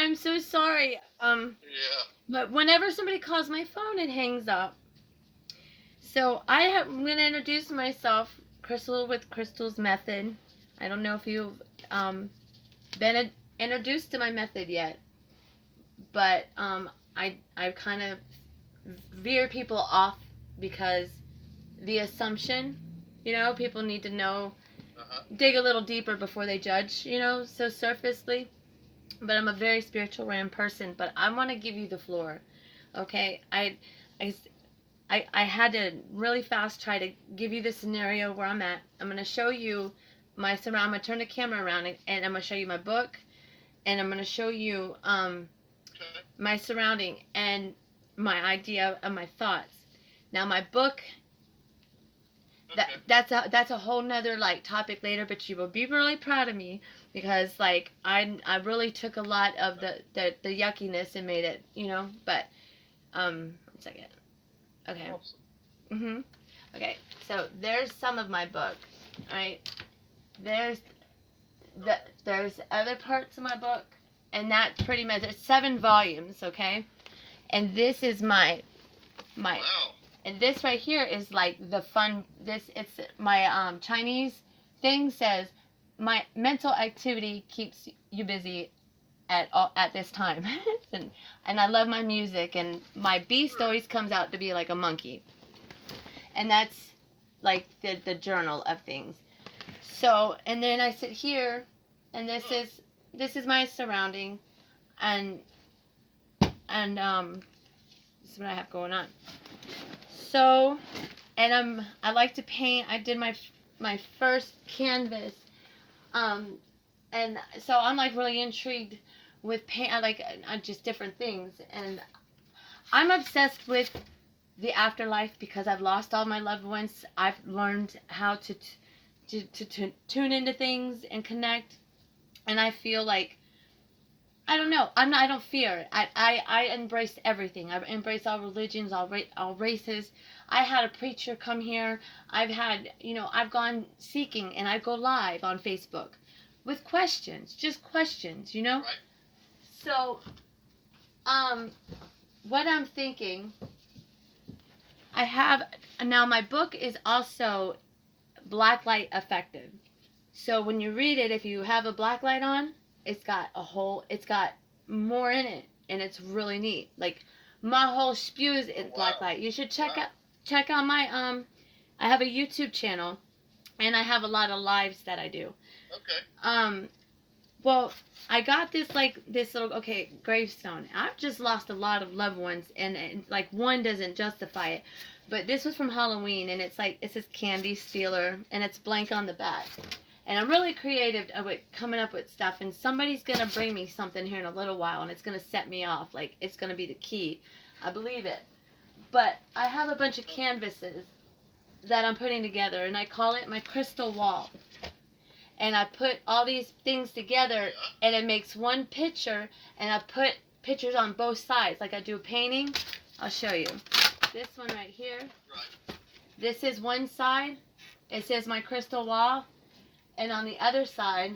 I'm so sorry. Yeah. But whenever somebody calls my phone, it hangs up. So I'm gonna introduce myself, Crystal with Krystles Method. I don't know if you've been introduced to my method yet, but I kind of veer people off because the assumption, people need to know, Uh-huh. dig a little deeper before they judge, so surfacely. But I'm a very spiritual ran person. But I want to give you the floor, okay? I, I had to really fast try to give you the scenario where I'm at. I'm gonna show you my surround. I'm gonna turn the camera around and I'm gonna show you my book, and I'm gonna show you Okay. my surrounding and my idea of my thoughts. Now my book, Okay. that's a whole nother like topic later, but you will be really proud of me because like I really took a lot of the yuckiness and made it, but 1 second. Okay. Awesome. Okay, so there's some of my book, right? There's there's other parts of my book, and that's pretty much it's 7 volumes, okay? And this is my Wow. and this right here is like the fun. It's my Chinese thing says my mental activity keeps you busy at this time, and I love my music, and my beast Sure. always comes out to be like a monkey, and that's like the journal of things. So, and then I sit here, and this is my surrounding, and this is what I have going on. So, and I like to paint. I did my first canvas, um, and so I'm like really intrigued with paint. I like just different things, and I'm obsessed with the afterlife because I've lost all my loved ones. I've learned how to tune into things and connect, and I feel like I don't know. I don't fear it. I embrace everything. I embrace all religions, all races. I had a preacher come here. I've gone seeking, and I go live on Facebook with questions, just questions. Right. So, um, what I'm thinking, I have now my book is also black light effective. So when you read it, if you have a black light on, it's got more in it, and it's really neat. Like my whole spews in Oh, black wow. light. You should Wow. check out my I have a YouTube channel, and I have a lot of lives that I do. Okay. Well, I got this little gravestone. I've just lost a lot of loved ones, and like one doesn't justify it. But this was from Halloween, and it's like it says candy stealer, and it's blank on the back. And I'm really creative with coming up with stuff, and somebody's gonna bring me something here in a little while, and it's gonna set me off. Like it's gonna be the key. I believe it. But I have a bunch of canvases that I'm putting together, and I call it my crystal wall. And I put all these things together, Yeah. and it makes one picture, and I put pictures on both sides. Like I do a painting. I'll show you. This one right here. Right. This is one side. It says my crystal wall. And on the other side,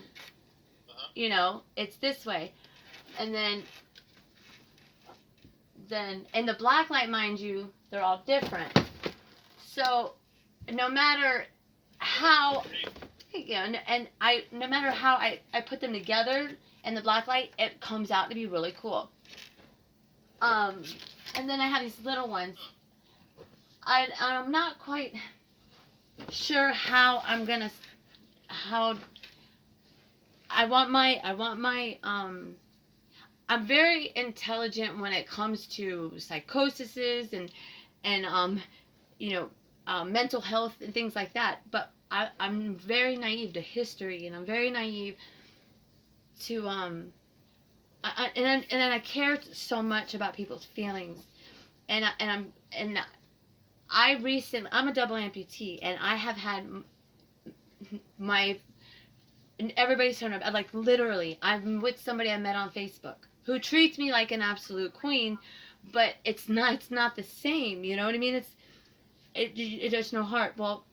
Uh-huh. it's this way. And then in the black light, mind you, they're all different. So no matter how, and I no matter how I put them together in the black light, it comes out to be really cool. Um, and then I have these little ones. I'm not quite sure how how I'm very intelligent when it comes to psychoses and mental health and things like that. But I'm very naive to history, and I'm very naive to and then I care so much about people's feelings, and I'm a double amputee, and I have had my and everybody's turned up. Like literally, I'm with somebody I met on Facebook who treats me like an absolute queen, but it's not the same. You know what I mean? There's no heart. Well,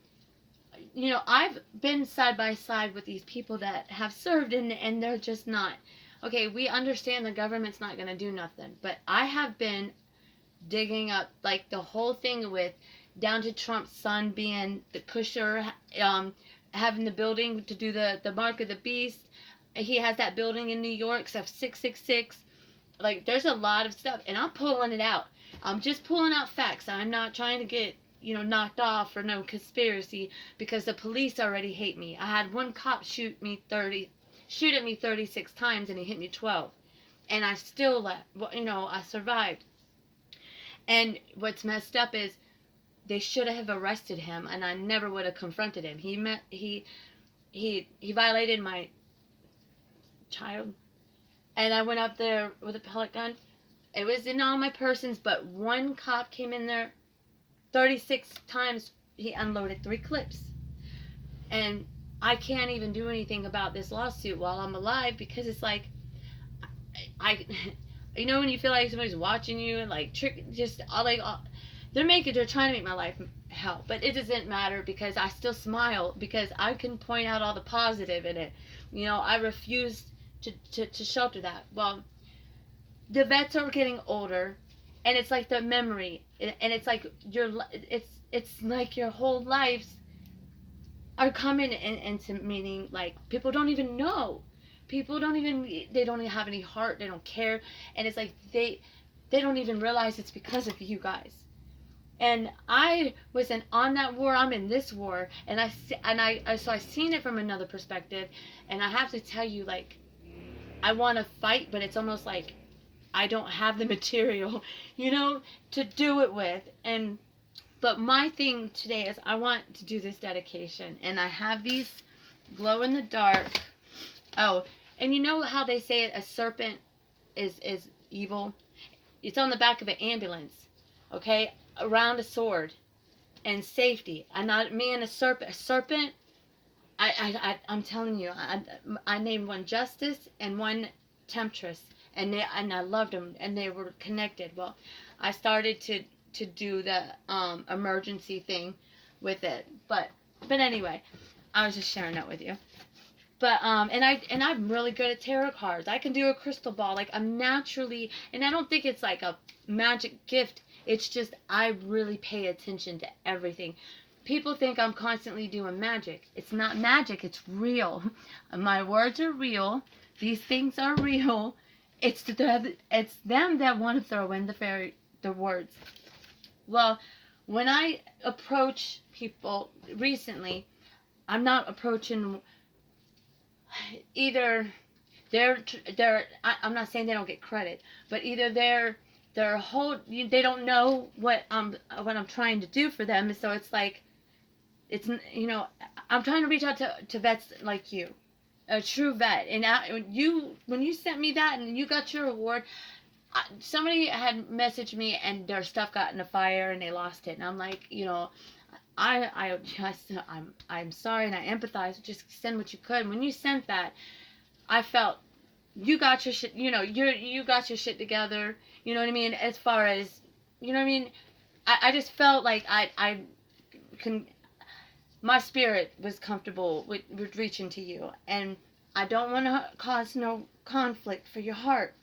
I've been side by side with these people that have served, and they're just not okay, we understand the government's not going to do nothing, but I have been digging up like the whole thing with down to Trump's son being the Kusher, having the building to do the mark of the beast. He has that building in New York, stuff 666. Like there's a lot of stuff, and I'm pulling it out. I'm just pulling out facts. I'm not trying to get knocked off for no conspiracy because the police already hate me. I had one cop shoot at me 36 times, and he hit me 12, and I still I survived. And what's messed up is they should have arrested him, and I never would have confronted him. He violated my child, and I went up there with a pellet gun. It was in all my persons, but one cop came in there 36 times. He unloaded 3 clips, and I can't even do anything about this lawsuit while I'm alive because it's like I when you feel like somebody's watching you and like they're trying to make my life hell, but it doesn't matter because I still smile because I can point out all the positive in it. I refuse to shelter that. Well, the vets are getting older, and it's like the memory, and it's like it's like your whole lives are coming into meaning. Like people don't even know. They don't even have any heart. They don't care, and it's like they don't even realize it's because of you guys. And I wasn't on that war. I'm in this war, and I seen it from another perspective, and I have to tell you, like, I want to fight, but it's almost like I don't have the material, to do it with. But my thing today is I want to do this dedication, and I have these glow in the dark. Oh, and you know how they say it, a serpent is evil? It's on the back of an ambulance, okay? Around a sword and safety. And not me and a serpent. A serpent, I'm telling you, I named one Justice and one Temptress, and I loved them, and they were connected. Well, I started to do the emergency thing with it, but anyway, I was just sharing that with you. But and I'm really good at tarot cards. I can do a crystal ball. Like I'm naturally, and I don't think it's like a magic gift. It's just I really pay attention to everything. People think I'm constantly doing magic. It's not magic. It's real. My words are real. These things are real. It's them that want to throw in the words. Well, when I approach people recently, I'm not approaching either I'm not saying they don't get credit, but either their whole they don't know what I'm trying to do for them, so it's like I'm trying to reach out to vets like you, a true vet. And when you sent me that and you got your award, somebody had messaged me and their stuff got in a fire and they lost it, and I'm like, I'm sorry, and I empathize. Just send what you could. When you sent that, I felt you got your shit. You got your shit together. You know what I mean? As far as what I mean, I just felt like I can. My spirit was comfortable with reaching to you, and I don't want to cause no conflict for your heart.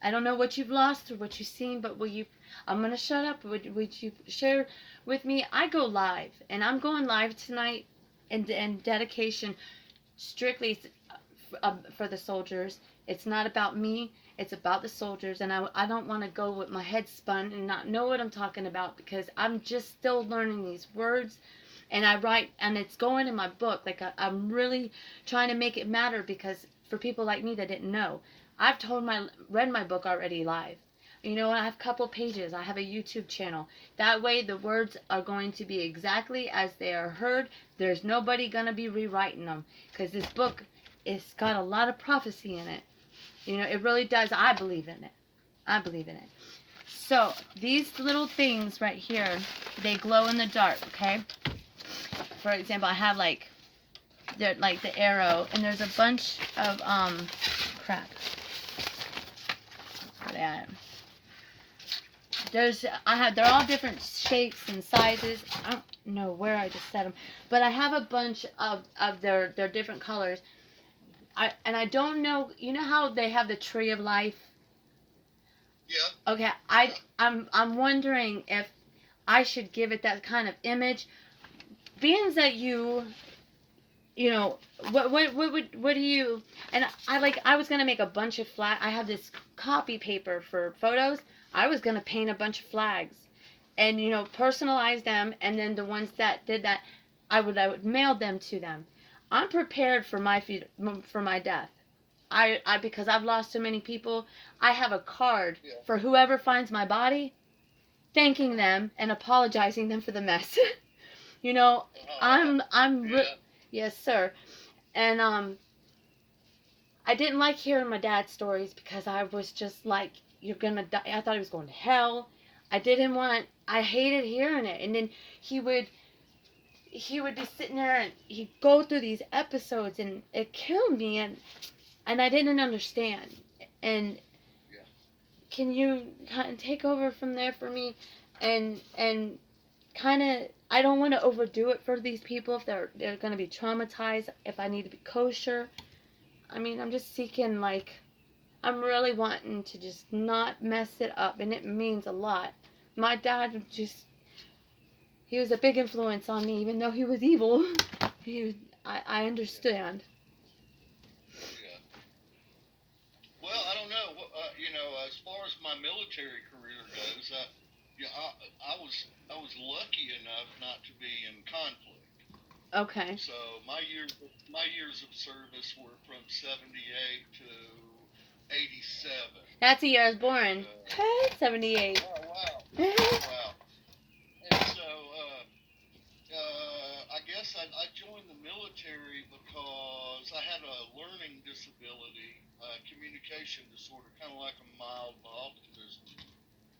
I don't know what you've lost or what you've seen, but I'm going to shut up. Would you share with me? I go live, and I'm going live tonight in dedication strictly for the soldiers. It's not about me. It's about the soldiers, and I don't want to go with my head spun and not know what I'm talking about because I'm just still learning these words, and I write, and it's going in my book. Like I'm really trying to make it matter because for people like me that didn't know. I've read my book already live. I have a couple pages. I have a YouTube channel. That way the words are going to be exactly as they are heard. There's nobody going to be rewriting them. Because this book, it's got a lot of prophecy in it. It really does. I believe in it. I believe in it. So, these little things right here, they glow in the dark, okay? For example, I have they're like the arrow. And there's a bunch of, crap. They're all different shapes and sizes. I don't know where I just set them, but I have a bunch of their different colors. I don't know. You know how they have the tree of life? Yeah. Okay, I'm wondering if I should give it that kind of image, being that you know, what do you, and I was gonna make a bunch of I have this copy paper for photos. I was gonna paint a bunch of flags, and personalize them, and then the ones that did that, I would mail them to them. I'm prepared for for my death. Because I've lost so many people, I have a card Yeah. for whoever finds my body, thanking them and apologizing them for the mess. Yeah. Yes, sir. And I didn't like hearing my dad's stories because I was just like, you're gonna die. I thought he was going to hell. I hated hearing it. And then he would be sitting there and he'd go through these episodes and it killed me, and I didn't understand. And Yeah. can you kind of take over from there for me, and kind of, I don't want to overdo it for these people if they're going to be traumatized, if I need to be kosher. I mean, I'm just seeking, like, I'm really wanting to just not mess it up, and it means a lot. My dad he was a big influence on me, even though he was evil. I understand. Yeah. Well, I don't know. As far as my military career goes, I was lucky enough not to be in conflict. Okay. So my years of service were from 78 to 87. That's the year I was born. And, 78. oh wow, wow. And so I guess I joined the military because I had a learning disability, communication disorder, kind of like a mild autism,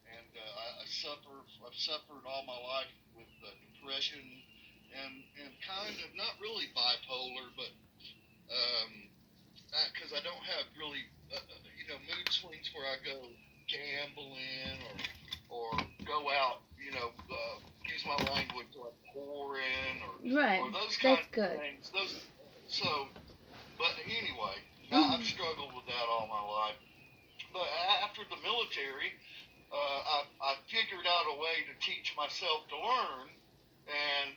and I've suffered all my life with depression and kind of not really bipolar, but because I don't have really mood swings where I go gambling or go out, use my language like whoring Right. or those That's kinds good. of things. But anyway, I've struggled with that all my life. But after the military, I figured out a way to teach myself to learn, and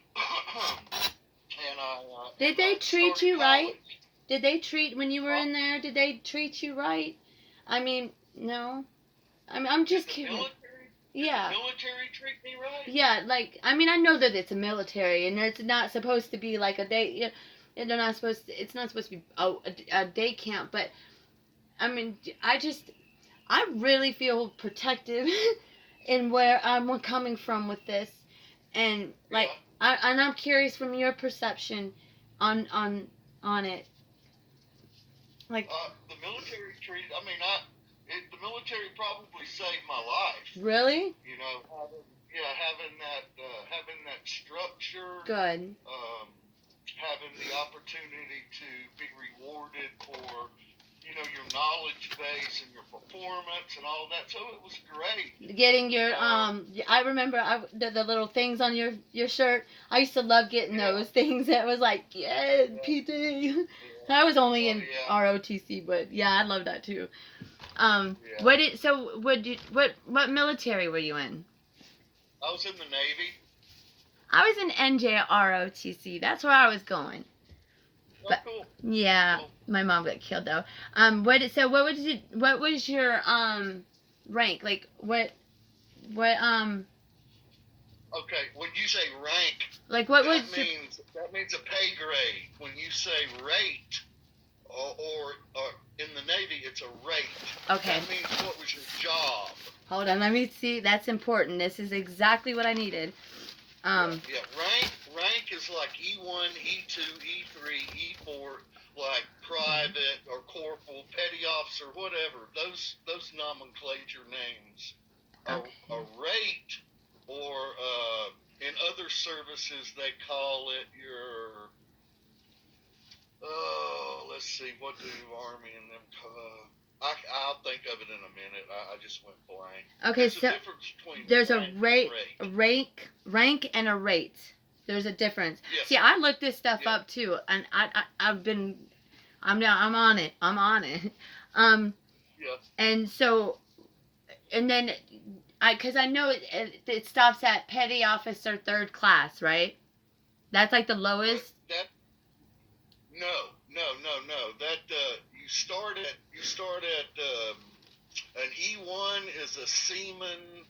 and Did they treat started you right? college. Did they treat, when you were Huh? in there, did they treat you right? I mean, no. I'm just Did the curious. military? Yeah. Did the military treat me right? Yeah, like, I mean, I know that it's a military, and it's not supposed to be like a day, they're not supposed to, it's not supposed to be a day camp, but, I mean, I really feel protective in where I'm coming from with this, and, like, Yeah. I'm curious from your perception on it. Like, The military treat. I mean, the military probably saved my life. really? Having that structure. Good. Having the opportunity to be rewarded for, your knowledge base and your performance and all that. So it was great. Getting your I remember the little things on your shirt. I used to love getting those things. That was like, yeah, PT. I was only in ROTC, but yeah, I love that too. What military were you in? I was in the Navy. I was in NJROTC. That's where I was going. Oh, cool. Yeah, Cool. my mom got killed though. What was your rank? Like what Okay, when you say rank, like what was that means a pay grade. When you say rate, or in the Navy, it's a rate. Okay. That means what was your job? Hold on, let me see. That's important. This is exactly what I needed. Yeah, rank is like E1, E2, E3, E4, like private or corporal, petty officer, whatever. Those nomenclature names. Okay. A rate, or in other services they call it your. Let's see, what do Army and them call? I'll think of it in a minute. I just went blank. Okay, There's a difference between there's rank rank and a rate. There's a difference. Yes. See, I looked this stuff up too, and I've been I'm down. I'm on it. I'm on it. Um, Yeah. and so, and then because I know it stops at petty officer third class, right? That's like the lowest. That no. That you start at an E1 is a seaman.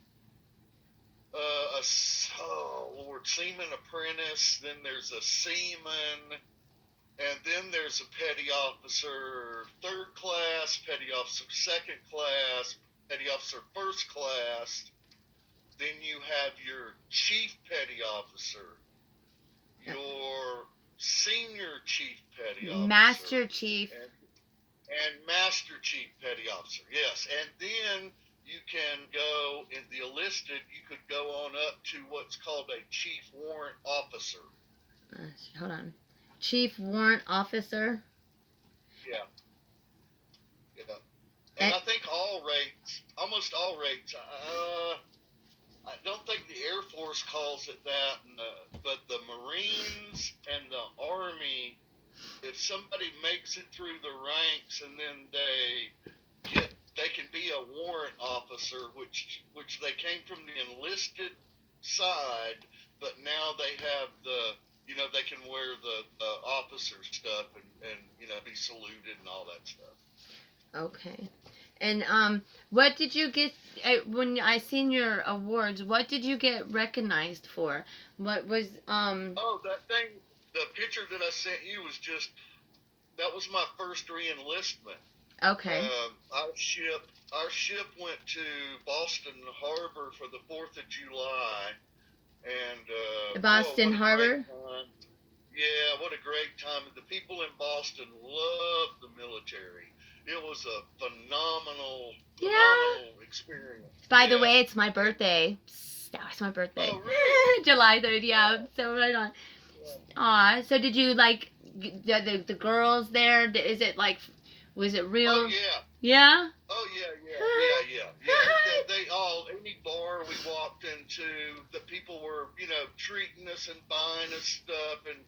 Oh Lord, seaman apprentice. Then there's a seaman, and then there's a petty officer third class, petty officer second class, petty officer first class. Then you have your chief petty officer, your senior chief petty officer, Master Chief. and master chief petty officer. Yes, and then you can go in the enlisted. You could go on up to what's called a chief warrant officer. Hold on. Chief Warrant Officer. Yeah. And I think almost all rates. I don't think the Air Force calls it that, but the Marines and the Army, if somebody makes it through the ranks and then they can be a warrant officer, which they came from the enlisted side, but now they have they can wear the officer stuff and be saluted and all that stuff. Okay. And what did you get when I seen your awards? What did you get recognized for? What was Oh, that thing, the picture that I sent you that was my first re-enlistment. Okay. Our ship went to Boston Harbor for the 4th of July, and Boston Harbor. Yeah, what a great time! The people in Boston loved the military. It was a phenomenal experience. By the way, it's my birthday. That was my birthday. Oh, really? July 3rd, yeah. So right on. Aw, so did you like the girls there? Is it like, was it real? Oh, yeah. Yeah? Oh, yeah. They all, any bar we walked into, the people were, treating us and buying us stuff, and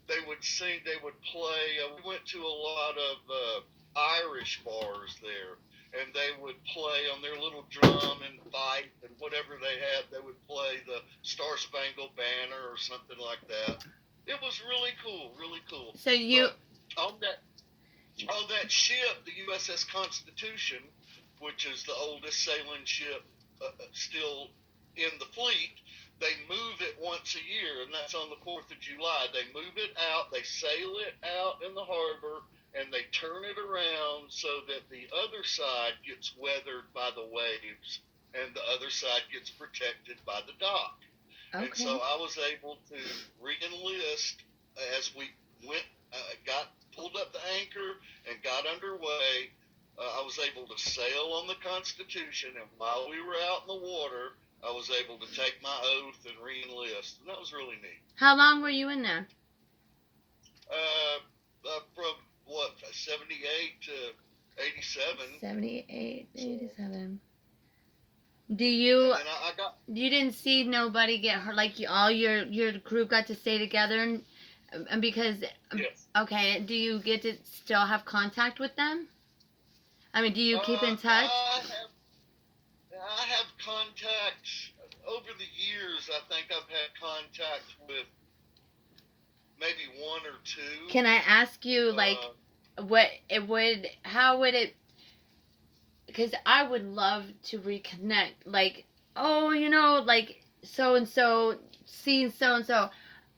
they would sing, they would play. We went to a lot of Irish bars there, and they would play on their little drum and fight, and whatever they had, they would play the Star Spangled Banner or something like that. It was really cool, really cool. So you... But on that ship, the USS Constitution, which is the oldest sailing ship still in the fleet, they move it once a year, and that's on the 4th of July. They move it out, they sail it out in the harbor, and they turn it around so that the other side gets weathered by the waves, and the other side gets protected by the dock. Okay. And so I was able to re-enlist as we went, pulled up the anchor and got underway. I was able to sail on the Constitution, and while we were out in the water, I was able to take my oath and re-enlist, and that was really neat. How long were you in there? From 78 to 87. 78, 87. Do you? You didn't see nobody get hurt? Like all your group got to stay together, and because. Yes. Okay. Do you get to still have contact with them? I mean, do you keep in touch? I have contact over the years. I think I've had contact with maybe one or two. Can I ask you, like, how would it, because I would love to reconnect, like, like, so-and-so, seeing so-and-so,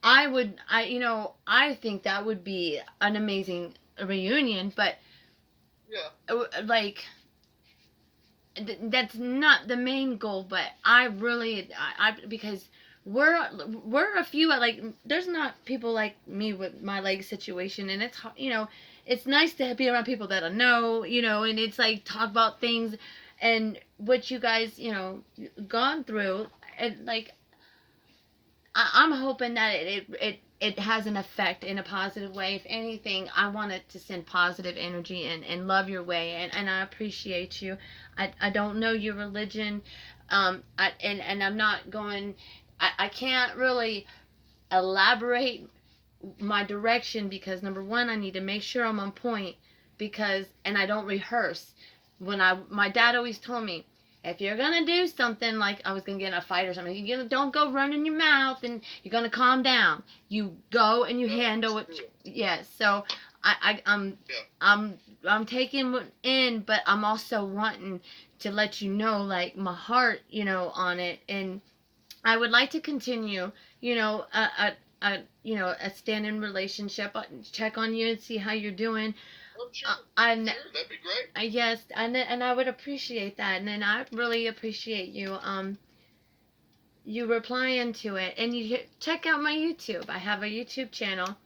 I think that would be an amazing reunion, but, yeah, like, that's not the main goal, but I because we're a few, like, there's not people like me with my leg situation, and it's, it's nice to be around people that I know, and it's like talk about things and what you guys, gone through, and like, I'm hoping that it has an effect in a positive way. If anything, I want it to send positive energy and love your way, and I appreciate you. I don't know your religion, and I'm not going, I can't really elaborate my direction because number one, I need to make sure I'm on point, because, and I don't rehearse. My dad always told me, if you're gonna do something, like I was gonna get in a fight or something, don't go running your mouth and you're gonna calm down. You go and you handle it. Yes. So I'm taking it in, but I'm also wanting to let you know, like, my heart, on it. And I would like to continue, a standing relationship, check on you and see how you're doing. Oh, sure. Sure, That'd be great. yes, and I would appreciate that, and then I really appreciate you replying to it, and you check out my YouTube. I have a YouTube channel.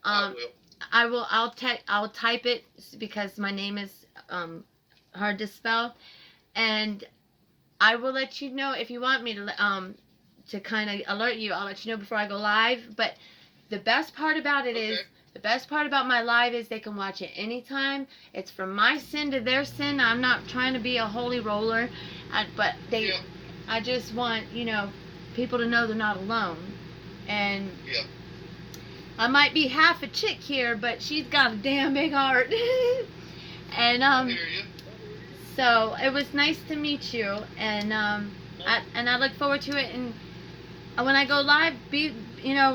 I will. I'll type it because my name is hard to spell, and I will let you know if you want me to kind of alert you. I'll let you know before I go live. But the best part about it is, the best part about my live is they can watch it anytime. It's from my sin to their sin. I'm not trying to be a holy roller, but I just want, people to know they're not alone. And I might be half a chick here, but she's got a damn big heart. And I hear you. so it was nice to meet you, and I look forward to it. And when I go live,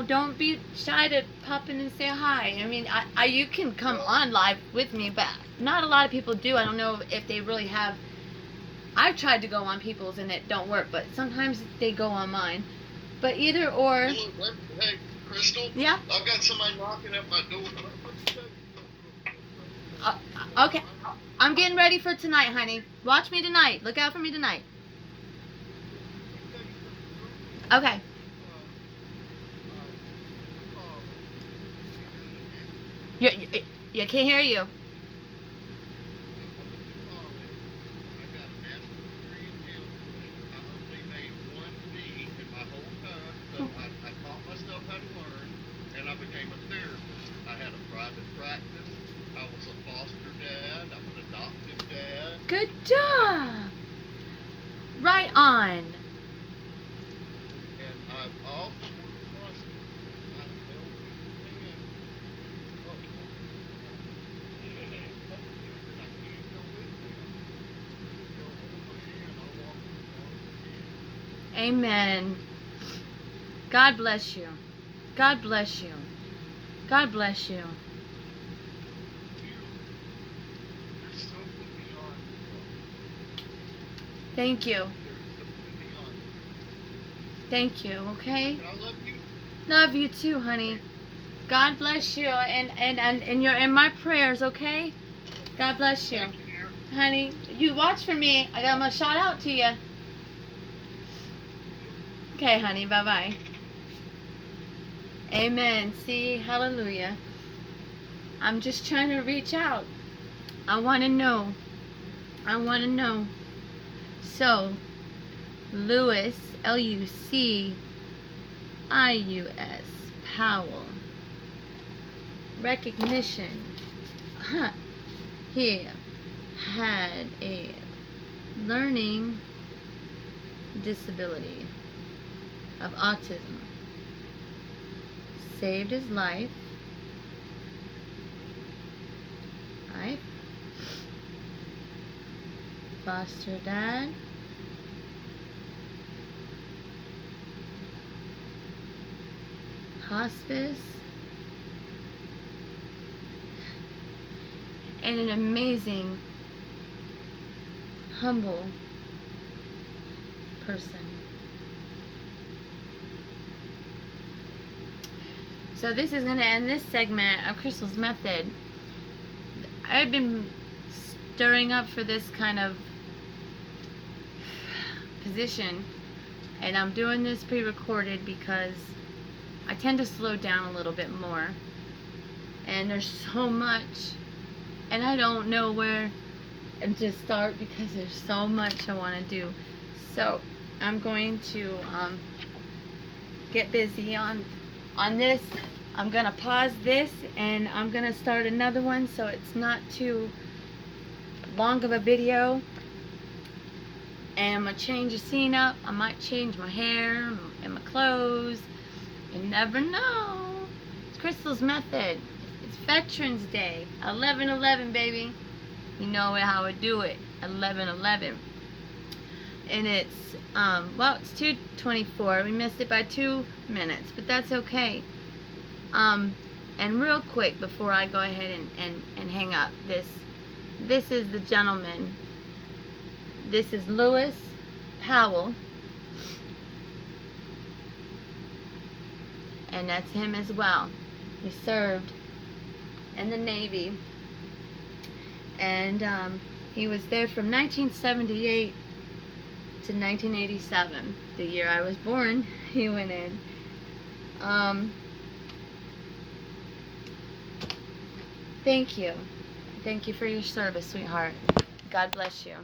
don't be shy to pop in and say hi. I mean, you can come on live with me, but not a lot of people do. I don't know if they really have. I've tried to go on people's and it don't work, but sometimes they go on mine. But either or. Hey, Krystal. Yeah. I've got somebody knocking at my door. Okay. I'm getting ready for tonight, honey. Watch me tonight. Look out for me tonight. Okay. You can't hear you. I became a therapist. I had a private practice. I was a foster dad. I'm an adoptive dad. Good job. Right on. And I've always trusted. Amen. God bless you. God bless you. God bless you. Thank you. Thank you, okay? I love you. Love you too, honey. God bless you, and you're in my prayers, okay? God bless you. Honey, you watch for me. I'm gonna shout out to you. Okay, honey, bye-bye. Amen. See, hallelujah. I'm just trying to reach out. I want to know. I want to know. So, Lewis, Lucius, Powell. Recognition. He had a learning disability of autism. Saved his life. Right? Foster dad. Hospice. And an amazing, humble person. So this is going to end this segment of Krystles' Method. I've been stirring up for this kind of position, and I'm doing this pre-recorded because I tend to slow down a little bit more, and there's so much, and I don't know where to start because there's so much I want to do. So I'm going to get busy on this. I'm gonna pause this and I'm gonna start another one so it's not too long of a video. And I'm gonna change the scene up. I might change my hair and my clothes. You never know. It's Krystles' Method. It's Veterans Day. 11/11, baby. You know how I do it. 11/11. And it's, well, it's 2:24. We missed it by 2 minutes, but that's okay. And real quick, before I go ahead and hang up, this is the gentleman. This is Lewis Powell. And that's him as well. He served in the Navy. And he was there from 1978 to 1987. The year I was born, he went in. Thank you. Thank you for your service, sweetheart. God bless you.